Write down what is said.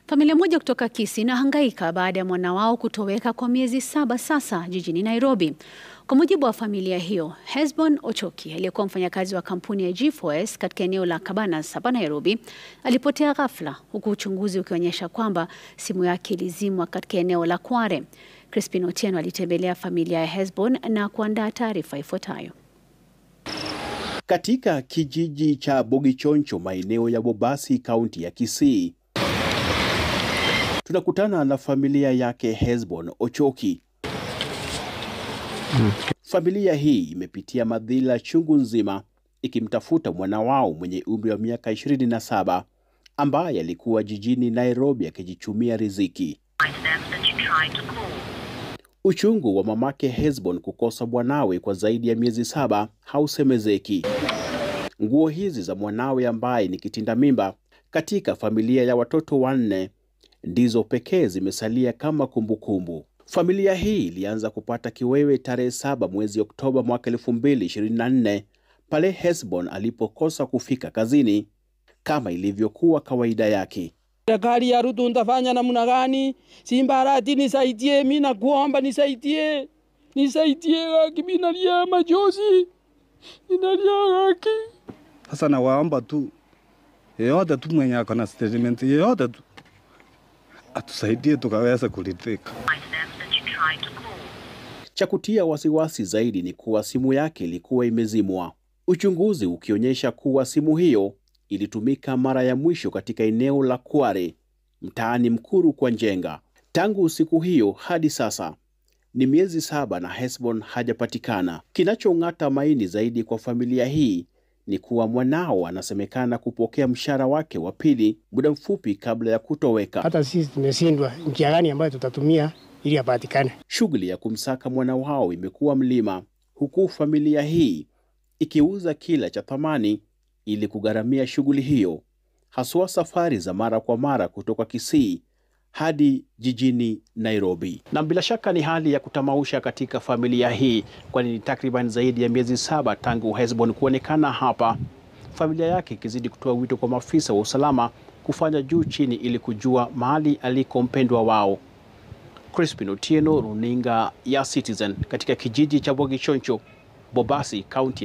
Familia moja kutoka Kisii inahangaika baada ya mwana wao kutoweka kwa miezi 7 sasa jijini Nairobi. Kwa mujibu wa familia hiyo, Hesbon Ochoki aliyekuwa mfanyakazi wa kampuni ya G4S katika eneo la Cabanas hapa Nairobi alipotea ghafla, huku uchunguzi ukionyesha kwamba simu yake ilizimwa katika eneo la Kware. Crispin Otieno alitembelea familia ya Hesbon na kuandaa taarifa ifuatayo. Katika kijiji cha Bogichoncho, maeneo ya Bobasi, kaunti ya Kisii, tunakutana na familia yake Hesbon Ochoki. Familia hii imepitia madhila chungu nzima ikimtafuta mwana wao mwenye umri wa miaka 27 ambaye alikuwa jijini Nairobi akijichumia riziki. Uchungu wa mamake Hesbon kukosa mwanawe kwa zaidi ya miezi 7 hausemezeki. Nguo hizi za mwanawe ambaye ni kitinda mimba katika familia ya watoto 4 ndizo pekee zimesalia kama kumbukumbu. Familia hii ilianza kupata kiwewe tarehe 7 mwezi Oktoba mwaka 2024 pale Hesbon alipokosa kufika kazini kama ilivyokuwa kawaida yake. Serikali ya Ruto ndafanya namna gani? Simbarati nisaidie, mimi nakuomba nisaidie. Nisaidie haki, mimi nalia machozi. Ninalia haki. Sasa nawaomba tu yeyote tu mwenye ako na statement yeyote tu atusaidie tukaweza kuridhika. Cha kutia wasiwasi zaidi ni kuwa simu yake ilikuwa imezimwa. Uchunguzi ukionyesha kuwa simu hiyo ilitumika mara ya mwisho katika eneo la Kware, mtaani Mkuru kwa Njenga. Tangu siku hiyo hadi sasa ni miezi 7 na Hesbon hajapatikana. Kinachong'ata maini zaidi kwa familia hii ni kuwa mwanao anasemekana kupokea mshahara wake wa pili muda mfupi kabla ya kutoweka. Hata sisi tumeshindwa njia gani ambayo tutatumia ili apatikane. Shughuli ya kumsaka mwana wao imekuwa mlima, huku familia hii ikiuza kila cha thamani ili kugharamia shughuli hiyo, haswa safari za mara kwa mara kutoka Kisii hadi jijini Nairobi. Na bila shaka ni hali ya kutamausha katika familia hii, kwani ni takriban zaidi ya miezi 7 tangu Hesbon kuonekana hapa. Familia yake ikizidi kutoa wito kwa maafisa wa usalama kufanya juu chini ili kujua mahali aliko mpendwa wao. Crispin Otieno, runinga ya Citizen, katika kijiji cha Bogichoncho, Bobasi, kaunti ya